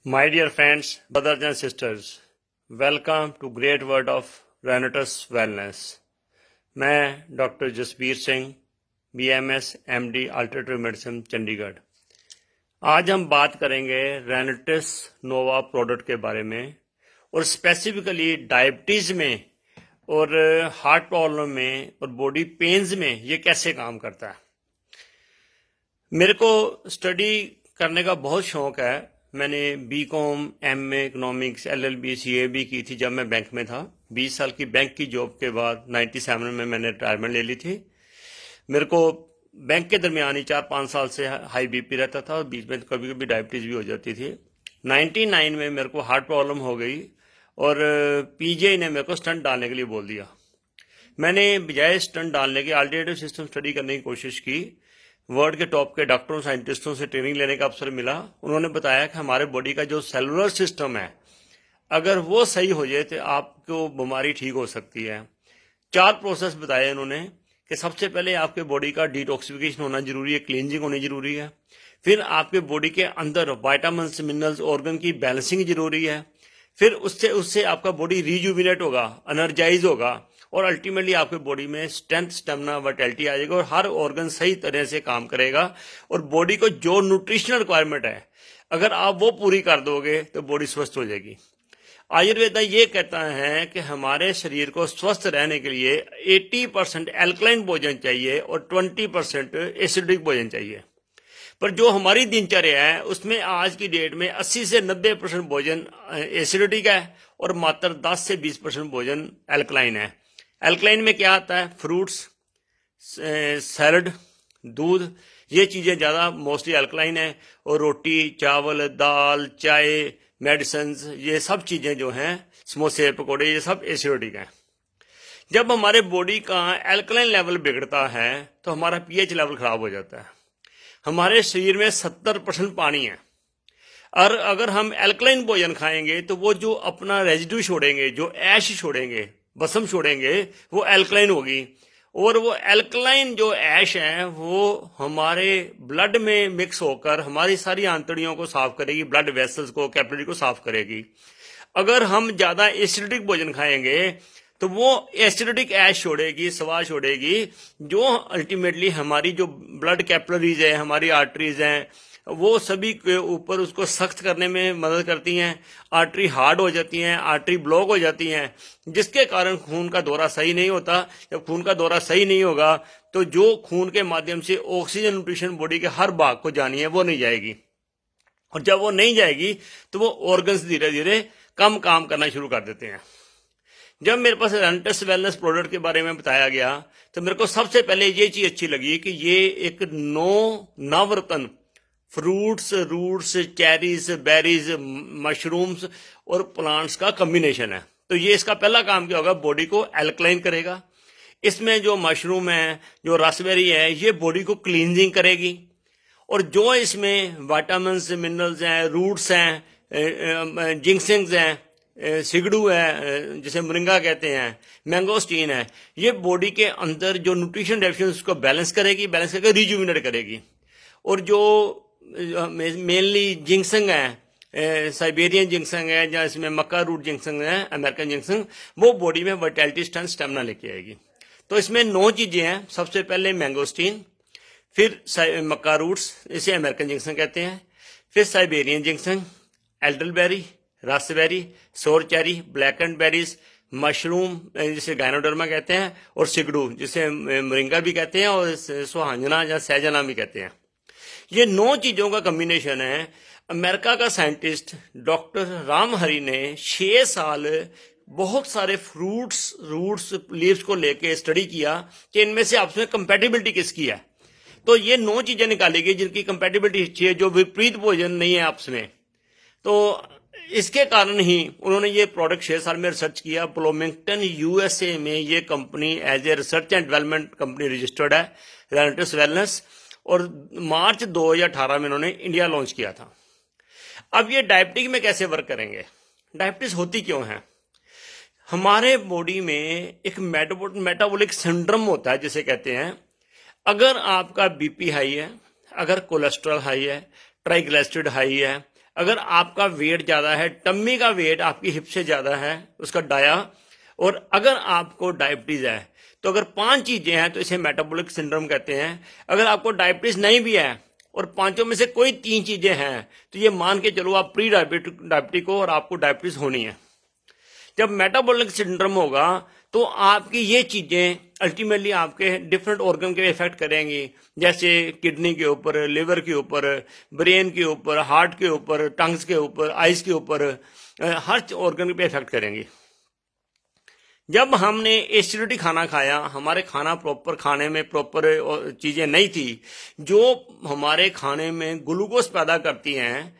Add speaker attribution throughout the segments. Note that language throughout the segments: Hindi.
Speaker 1: My dear friends, brothers and sisters, welcome to Great World of Rhinitis Wellness. मैं doctor Jasbir Singh, BMS MD alternative medicine Chandigarh. आज हम बात करेंगे रेनिटिस नोवा प्रोडक्ट के बारे में और स्पेसिफिकली डायबिटीज में और हार्ट प्रॉब्लम में और बॉडी पेन्स में ये कैसे काम करता है। मेरे को स्टडी करने का बहुत शौक है। मैंने BCom, MA economics, LLB, CA की थी जब मैं बैंक में था। 20 साल की बैंक की जॉब के बाद 97 में मैंने रिटायरमेंट ले ली थी। मेरे को बैंक के दरमियान ही 4-5 साल से हाई BP रहता था और बीच में कभी कभी डायबिटीज भी हो जाती थी। 99 में मेरे को हार्ट प्रॉब्लम हो गई और PGI ने मेरे को स्टंट डालने के लिए बोल दिया। मैंने बजाय स्टंट डालने के अल्टरनेटिव सिस्टम स्टडी करने की कोशिश की। वर्ल्ड के टॉप के डॉक्टरों साइंटिस्टों से ट्रेनिंग लेने का अवसर मिला। उन्होंने बताया कि हमारे बॉडी का जो सेलुलर सिस्टम है, अगर वो सही हो जाए तो आपको बीमारी ठीक हो सकती है। 4 प्रोसेस बताए उन्होंने कि सबसे पहले आपके बॉडी का डिटॉक्सिफिकेशन होना जरूरी है, क्लींजिंग होनी जरूरी है। फिर आपके बॉडी के अंदर विटामिन्स, मिनरल्स, ऑर्गन की बैलेंसिंग जरूरी है। फिर उससे उससे आपका बॉडी रिजुविनेट होगा, एनर्जाइज होगा और अल्टीमेटली आपके बॉडी में स्ट्रेंथ, स्टेमिना, वाइटैलिटी आ जाएगा और हर ऑर्गन सही तरह से काम करेगा। और बॉडी को जो न्यूट्रिशनल रिक्वायरमेंट है, अगर आप वो पूरी कर दोगे तो बॉडी स्वस्थ हो जाएगी। आयुर्वेदा ये कहता है कि हमारे शरीर को स्वस्थ रहने के लिए 80% एल्कलाइन भोजन चाहिए और 20% एसिडिक भोजन चाहिए। पर जो हमारी दिनचर्या है उसमें आज की डेट में 80 से 90% भोजन एसिडिक है और मात्र 10 से 20% भोजन एल्कलाइन है। एल्कलाइन में क्या आता है? फ्रूट्स, सैलड, दूध, ये चीज़ें ज़्यादा मोस्टली एल्कलाइन है। और रोटी, चावल, दाल, चाय, मेडिसिन, ये सब चीज़ें जो हैं, समोसे, पकौड़े, ये सब एसिडिक हैं। जब हमारे बॉडी का एल्कलाइन लेवल बिगड़ता है तो हमारा pH लेवल खराब हो जाता है। हमारे शरीर में 70% पानी है और अगर हम एल्कलाइन भोजन खाएंगे तो वो जो अपना रेजिड्यू छोड़ेंगे, जो ऐश छोड़ेंगे, भस्म छोड़ेंगे, वो एल्कलाइन होगी। और वो एल्कलाइन जो ऐश है वो हमारे ब्लड में मिक्स होकर हमारी सारी आंतड़ियों को साफ करेगी, ब्लड वेसल्स को, कैपिलरी को साफ करेगी। अगर हम ज़्यादा एसिडिक भोजन खाएंगे तो वो एसिडिक ऐश छोड़ेगी, स्वा छोड़ेगी, जो अल्टीमेटली हमारी जो ब्लड कैपिलरीज है, हमारी आर्टरीज हैं, वो सभी के ऊपर उसको सख्त करने में मदद करती हैं। आर्टरी हार्ड हो जाती हैं, आर्टरी ब्लॉक हो जाती हैं, जिसके कारण खून का दौरा सही नहीं होता। जब खून का दौरा सही नहीं होगा तो जो खून के माध्यम से ऑक्सीजन न्यूट्रिशन बॉडी के हर भाग को जानी है वो नहीं जाएगी। और जब वो नहीं जाएगी तो वो ऑर्गन्स धीरे धीरे कम काम करना शुरू कर देते हैं। जब मेरे पास रेनिटिस वेलनेस प्रोडक्ट के बारे में बताया गया तो मेरे को सबसे पहले ये चीज अच्छी लगी कि ये एक नवरत्न fruits, roots, cherries, berries, mushrooms और प्लांट्स का कॉम्बिनेशन है। तो ये इसका पहला काम क्या होगा? बॉडी को एल्कलाइन करेगा। इसमें जो मशरूम है, जो रास्पबेरी है, ये बॉडी को क्लींजिंग करेगी। और जो इसमें विटामिन्स, मिनरल्स हैं, रूट्स हैं, जिंक्सिंग्स हैं, सिगड़ू है जिसे मोरिंगा कहते हैं, मैंगोस्टीन है, ये बॉडी के अंदर जो न्यूट्रिशन डेफिशिएंसी को बैलेंस करेगी, बैलेंस करके रिजुविनेट करेगी। और जो मेनली जिंक्सिंग है, साइबेरियन जिंक्सिंग है, या इसमें मक्का रूट जिंक्सिंग है, अमेरिकन जिंक्सिंग, वो बॉडी में वाइटैलिटी, स्ट्रेंथ, स्टेमिना लेके आएगी। तो इसमें 9 चीजें हैं। सबसे पहले मैंगोस्टीन, फिर मक्का रूट्स, इसे अमेरिकन जिंक्सिंग कहते हैं, फिर साइबेरियन जिंक्सिंग, एल्डरबेरी, रास्पबेरी, सोर चेरी, ब्लैकेंड बेरीज, मशरूम जिसे गायनोडर्मा कहते हैं, और सिगड़ू जिसे मोरिंगा भी कहते हैं और सुहांजना या सहजना भी कहते हैं। ये 9 चीजों का कॉम्बिनेशन है। अमेरिका का साइंटिस्ट डॉक्टर राम हरी ने 6 साल बहुत सारे फ्रूट्स, रूट्स, लीव्स को लेके स्टडी किया कि इनमें से आपस में कंपैटिबिलिटी किसकी है। तो ये 9 चीजें निकाली गई जिनकी कंपैटिबिलिटी अच्छी है, जो विपरीत भोजन नहीं है आपस में। तो इसके कारण ही उन्होंने ये प्रोडक्ट 6 साल में रिसर्च किया। ब्लूमिंगटन USA में ये company as a research and development company registered है, रेनिटिस वेलनेस। और मार्च 2018 में उन्होंने इंडिया लॉन्च किया था। अब ये डायबिटीज में कैसे वर्क करेंगे? डायबिटीज होती क्यों है? हमारे बॉडी में एक मेटाबॉलिक सिंड्रोम होता है जिसे कहते हैं। अगर आपका BP हाई है, अगर कोलेस्ट्रॉल हाई है, ट्राइग्लिसराइड हाई है, अगर आपका वेट ज़्यादा है, टम्मी का वेट आपकी हिप से ज़्यादा है, उसका डाया, और अगर आपको डायबिटीज़ है, तो अगर 5 चीज़ें हैं तो इसे मेटाबॉलिक सिंड्रोम कहते हैं। अगर आपको डायबिटीज़ नहीं भी है और 5 में से कोई 3 चीज़ें हैं तो ये मान के चलो आप प्री डायबिटिक हो और आपको डायबिटीज़ होनी है। जब मेटाबॉलिक सिंड्रोम होगा तो आपकी ये चीज़ें अल्टीमेटली आपके डिफरेंट ऑर्गन के इफेक्ट करेंगी, जैसे किडनी के ऊपर, लिवर के ऊपर, ब्रेन के ऊपर, हार्ट के ऊपर, टंग्स के ऊपर, आइज के ऊपर, हर ऑर्गन पे इफेक्ट करेंगी। जब हमने एसिडिटी खाना खाया, हमारे खाना प्रॉपर, खाने में प्रॉपर चीज़ें नहीं थी जो हमारे खाने में ग्लूकोज पैदा करती हैं,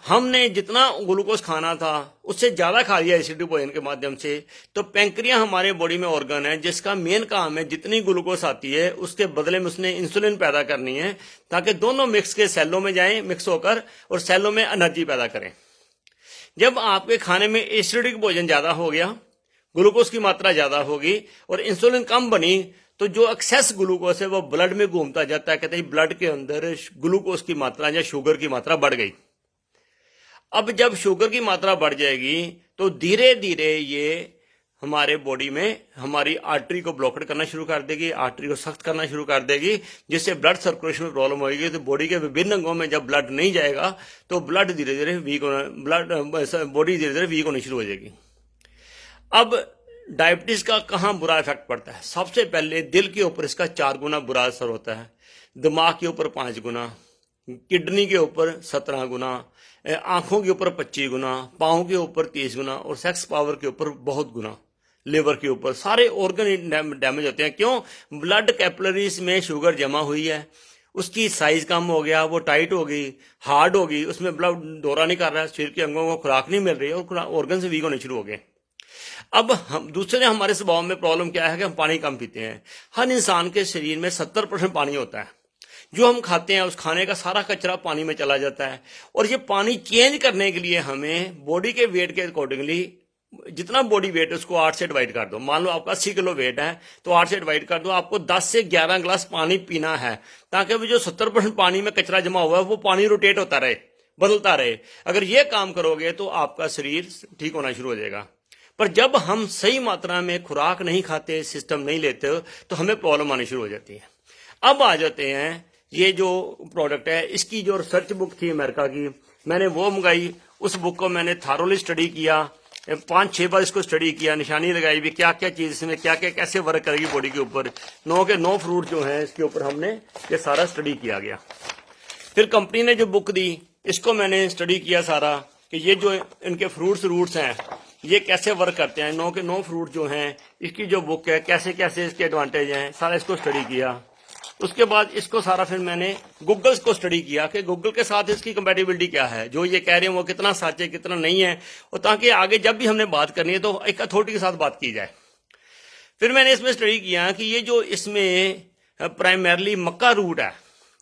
Speaker 1: हमने जितना ग्लूकोज खाना था उससे ज़्यादा खा लिया एसिडिटी भोजन के माध्यम से, तो पैंक्रिया हमारे बॉडी में ऑर्गन है जिसका मेन काम है जितनी ग्लूकोज आती है उसके बदले में उसने इंसुलिन पैदा करनी है, ताकि दोनों मिक्स के सेलों में जाएं, मिक्स होकर, और सेलों में एनर्जी पैदा करें। जब आपके खाने में एसिडिक भोजन ज़्यादा हो गया, ग्लूकोज की मात्रा ज़्यादा होगी और इंसुलिन कम बनी, तो जो एक्सेस ग्लूकोज है वो ब्लड में घूमता जाता है। कहते हैं ब्लड के अंदर ग्लूकोज की मात्रा या शुगर की मात्रा बढ़ गई। अब जब शुगर की मात्रा बढ़ जाएगी तो धीरे धीरे ये हमारे बॉडी में हमारी आर्टरी को ब्लॉकेट करना शुरू कर देगी, आर्टरी को सख्त करना शुरू कर देगी, जिससे ब्लड सर्कुलेशन में प्रॉब्लम होगी। तो बॉडी के विभिन्न अंगों में जब ब्लड नहीं जाएगा तो ब्लड धीरे धीरे वीक होना, बॉडी धीरे धीरे वीक होनी शुरू हो जाएगी। अब डायबिटीज का कहाँ बुरा इफेक्ट पड़ता है? सबसे पहले दिल के ऊपर इसका 4 गुना बुरा असर होता है, दिमाग के ऊपर 5 गुना, किडनी के ऊपर 17 गुना, आंखों के ऊपर 25 गुना, पाँव के ऊपर 30 गुना, और सेक्स पावर के ऊपर बहुत गुना, लिवर के ऊपर, सारे ऑर्गन डैमेज होते हैं। क्यों? ब्लड कैपिलरीज में शुगर जमा हुई है, उसकी साइज कम हो गया, वो टाइट हो गई, हार्ड हो गई, उसमें ब्लड दौरा नहीं कर रहा है, शरीर के अंगों को खुराक नहीं मिल रही है और ऑर्गन से वीक होने शुरू हो गए। अब हम दूसरे हमारे स्वभाव में प्रॉब्लम क्या है कि हम पानी कम पीते हैं। हर इंसान के शरीर में 70% पानी होता है। जो हम खाते हैं उस खाने का सारा कचरा पानी में चला जाता है, और ये पानी चेंज करने के लिए हमें बॉडी के वेट के अकॉर्डिंगली, जितना बॉडी वेट है उसको 8 से डिवाइड कर दो। मान लो आपका 80 किलो वेट है तो 8 से डिवाइड कर दो, आपको 10 से 11 गिलास पानी पीना है, ताकि वो जो 70% पानी में कचरा जमा हुआ है वो पानी रोटेट होता रहे, बदलता रहे। अगर ये काम करोगे तो आपका शरीर ठीक होना शुरू हो जाएगा। पर जब हम सही मात्रा में खुराक नहीं खाते, सिस्टम नहीं लेते, तो हमें प्रॉब्लम आनी शुरू हो जाती है। अब आ जाते हैं, ये जो प्रोडक्ट है इसकी जो रिसर्च बुक थी अमेरिका की, मैंने वो मंगाई। उस बुक को मैंने थारोली स्टडी किया, 5-6 बार इसको स्टडी किया, निशानी लगाई भी क्या क्या चीज़ इसमें क्या क्या कैसे वर्क करेगी बॉडी के ऊपर। 9 के 9 फ्रूट जो हैं इसके ऊपर हमने ये सारा स्टडी किया गया। फिर कंपनी ने जो बुक दी इसको मैंने स्टडी किया सारा, कि ये जो इनके फ्रूट्स हैं ये कैसे वर्क करते हैं। 9 के 9 फ्रूट जो हैं, इसकी जो बुक है कैसे कैसे इसके एडवांटेज हैं, सारा इसको स्टडी किया। उसके बाद इसको सारा फिर मैंने गूगल को स्टडी किया कि गूगल के साथ इसकी कंपैटिबिलिटी क्या है, जो ये कह रहे हैं वो कितना सच है कितना नहीं है, और ताकि आगे जब भी हमने बात करनी है तो एक अथॉरिटी के साथ बात की जाए। फिर मैंने इसमें स्टडी किया कि ये जो इसमें प्राइमरली मक्का रूट है,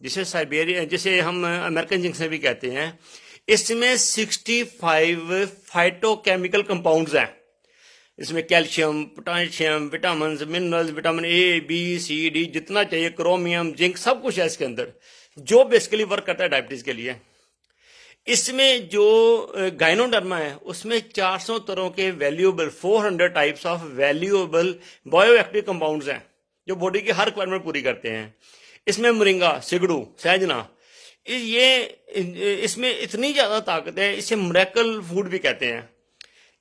Speaker 1: जिसे साइबेरिया, जिसे हम अमेरिकन जिंक्स भी कहते हैं, इसमें 65 फाइटोकेमिकल कंपाउंड्स हैं। इसमें calcium, potassium, vitamin, minerals, vitamin A, B, C, D, जितना चाहिए, क्रोमियम, जिंक, सब कुछ है इसके अंदर, जो बेसिकली वर्क करता है डायबिटीज के लिए। इसमें जो गाइनोडर्मा है उसमें 400 तरह के valuable, 400 types of valuable bioactive compounds हैं जो बॉडी की हर रिक्वायरमेंट पूरी करते हैं। इसमें मोरिंगा, सिगड़ू, सहजना, ये इसमें इतनी ज़्यादा ताकत है, इसे मिरेकल फूड भी कहते हैं।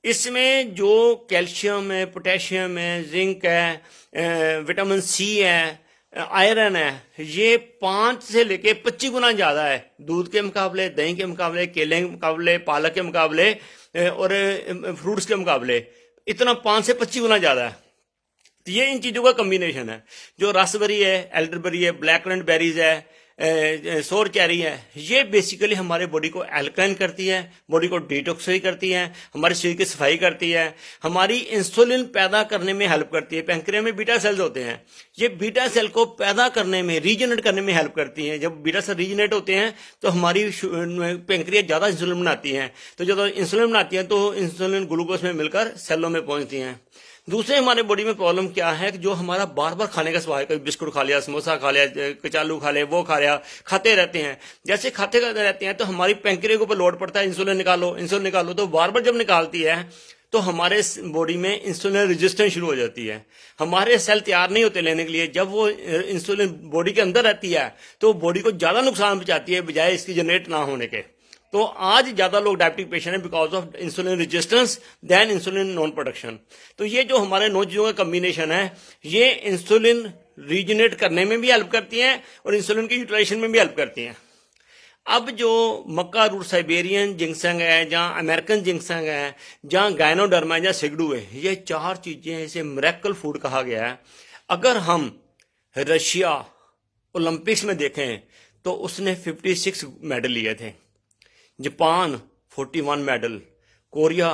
Speaker 1: इसमें जो कैल्शियम है, पोटेशियम है, जिंक है, विटामिन सी है, आयरन है, ये 5 से लेके 25 गुना ज़्यादा है दूध के मुकाबले, दही के मुकाबले, केले के मुकाबले, पालक के मुकाबले और फ्रूट्स के मुकाबले। इतना 5 से 25 गुना ज़्यादा है। तो ये इन चीज़ों का कम्बिनेशन है। जो रासबेरी है, एल्डरबेरी है, ब्लैक करंट बेरीज है, सोर चेरी है, ये बेसिकली हमारे बॉडी को एल्कलाइन करती है, बॉडी को डिटॉक्सिफाई करती है, हमारे शरीर की सफाई करती है, हमारी इंसुलिन पैदा करने में हेल्प करती है। पैंक्रिया में बीटा सेल्स होते हैं, ये बीटा सेल को पैदा करने में, रीजनरेट करने में हेल्प करती हैं। जब बीटा सेल रीजनरेट होते हैं तो हमारी पैंक्रिया ज़्यादा इंसुलिन बनाती हैं, तो जब इंसुलिन बनाती हैं तो इंसुलिन ग्लूकोज में मिलकर सेलों में पहुँचती हैं। दूसरे हमारे बॉडी में प्रॉब्लम क्या है कि जो हमारा बार बार खाने का स्वभाव है, कभी बिस्कुट खा लिया, समोसा खा लिया, कचालू खा लिया, वो खा लिया, खाते रहते हैं। जैसे खाते रहते हैं तो हमारी पैंक्रियाज के ऊपर लोड पड़ता है, इंसुलिन निकालो, तो बार बार जब निकालती है तो हमारे बॉडी में इंसुलिन रेजिस्टेंस शुरू हो जाती है। हमारे सेल तैयार नहीं होते लेने के लिए। जब वो इंसुलिन बॉडी के अंदर रहती है तो बॉडी को ज्यादा नुकसान पहुंचाती है बजाय इसकी जनरेट ना होने के। तो आज ज्यादा लोग डायबिटिक पेशेंट हैं because of insulin resistance then insulin non production. तो ये जो हमारे 9 चीजों का कम्बिनेशन है, ये इंसुलिन रीजनरेट करने में भी हेल्प करती हैं और इंसुलिन की यूटिलाइजेशन में भी हेल्प करती हैं। अब जो मक्का रूट साइबेरियन जिंक्संग है, जहाँ अमेरिकन जिंक्संग है, जहाँ गायनोडर्मा है, जहाँ सिगडू है, ये 4 चीजें इसे मिरेकल फूड कहा गया है। अगर हम रशिया ओलंपिक्स में देखें तो उसने 56 मेडल लिए थे, जापान 41 मेडल, कोरिया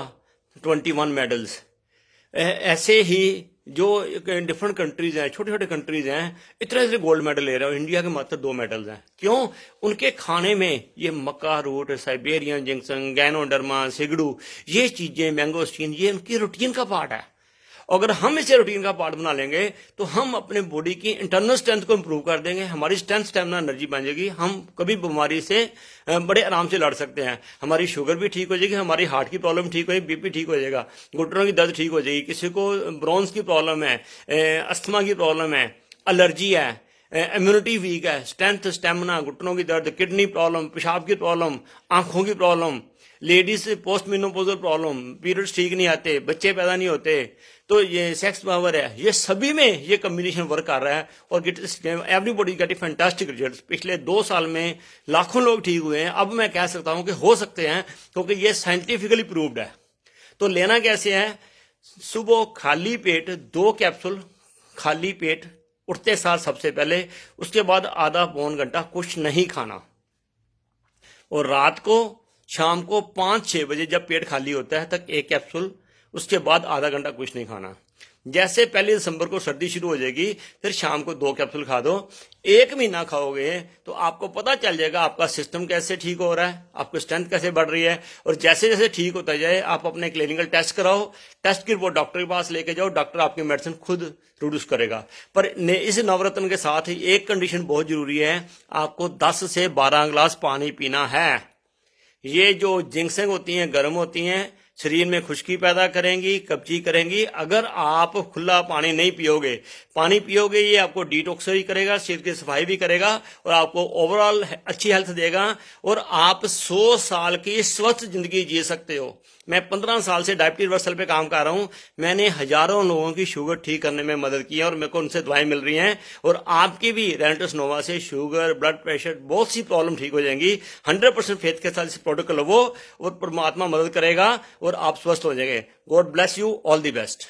Speaker 1: 21 मेडल्स। ऐसे ही जो डिफरेंट कंट्रीज हैं, छोटे छोटे कंट्रीज हैं, इतने गोल्ड मेडल ले रहे हैं। इंडिया के मात्र 2 मेडल्स हैं। क्यों? उनके खाने में ये मक्का रूट, साइबेरियन जिंक्सन, गैनोडर्मा, सिगडू, ये चीजें, मैंगोस्टीन, ये उनकी रूटीन का पार्ट है। अगर हम इसे रूटीन का पार्ट बना लेंगे तो हम अपने बॉडी की इंटरनल स्ट्रेंथ को इंप्रूव कर देंगे। हमारी स्ट्रेंथ, स्टेमिना, एनर्जी बन जाएगी। हम कभी बीमारी से बड़े आराम से लड़ सकते हैं। हमारी शुगर भी ठीक हो जाएगी, हमारी हार्ट की प्रॉब्लम ठीक हो जाएगी, बीपी ठीक हो जाएगा, घुटनों की दर्द ठीक हो जाएगी। किसी को ब्रोन्स की प्रॉब्लम है, अस्थमा की प्रॉब्लम है, एलर्जी है, इम्यूनिटी वीक है, स्ट्रेंथ, स्टेमिना, घुटनों की दर्द, किडनी प्रॉब्लम, पेशाब की प्रॉब्लम, आंखों की problem, ladies post menopausal problem, periods ठीक नहीं आते, बच्चे पैदा नहीं होते, तो ये सेक्स पावर है, ये सभी में ये कम्बिनेशन वर्क कर रहा है और एवरीबॉडी गेट फैंटास्टिक रिजल्ट्स। पिछले 2 साल में लाखों लोग ठीक हुए हैं। अब मैं कह सकता हूं कि हो सकते हैं, क्योंकि ये साइंटिफिकली प्रूव्ड है। तो लेना कैसे है? सुबह खाली पेट 2 कैप्सूल, खाली पेट उठते साथ सबसे पहले, उसके बाद आधा पौन घंटा कुछ नहीं खाना, और रात को शाम को 5-6 बजे जब पेट खाली होता है तक 1 कैप्सूल, उसके बाद आधा घंटा कुछ नहीं खाना। जैसे 1 दिसंबर को सर्दी शुरू हो जाएगी, फिर शाम को 2 कैप्सूल खा दो। 1 महीना खाओगे तो आपको पता चल जाएगा आपका सिस्टम कैसे ठीक हो रहा है, आपकी स्ट्रेंथ कैसे बढ़ रही है। और जैसे जैसे ठीक होता जाए आप अपने क्लिनिकल टेस्ट कराओ, टेस्ट की रिपोर्ट डॉक्टर के पास लेके जाओ, डॉक्टर आपकी मेडिसिन खुद प्रोड्यूस करेगा। पर इस नवरत्न के साथ ही एक कंडीशन बहुत जरूरी है, आपको 10 से 12 गिलास पानी पीना है। ये जो जिंक्सेंग होती हैं, गर्म होती हैं, शरीर में खुश्की पैदा करेंगी, कब्जी करेंगी। अगर आप खुला पानी नहीं पियोगे, पानी पियोगे, ये आपको डिटॉक्स भी करेगा, शरीर की सफाई भी करेगा और आपको ओवरऑल अच्छी हेल्थ देगा और आप 100 साल की स्वस्थ जिंदगी जी सकते हो। मैं 15 साल से डायबिटीज रिवर्सल पे काम कर रहा हूं। मैंने हजारों लोगों की शुगर ठीक करने में मदद की है और मेरे को उनसे दवाएं मिल रही हैं। और आपकी भी रेनिटस नोवा से शुगर, ब्लड प्रेशर, बहुत सी प्रॉब्लम ठीक हो जाएंगी। 100% फेथ के साथ इस प्रोडक्ट लो और परमात्मा मदद करेगा और आप स्वस्थ हो जाएंगे। God bless you, all the best.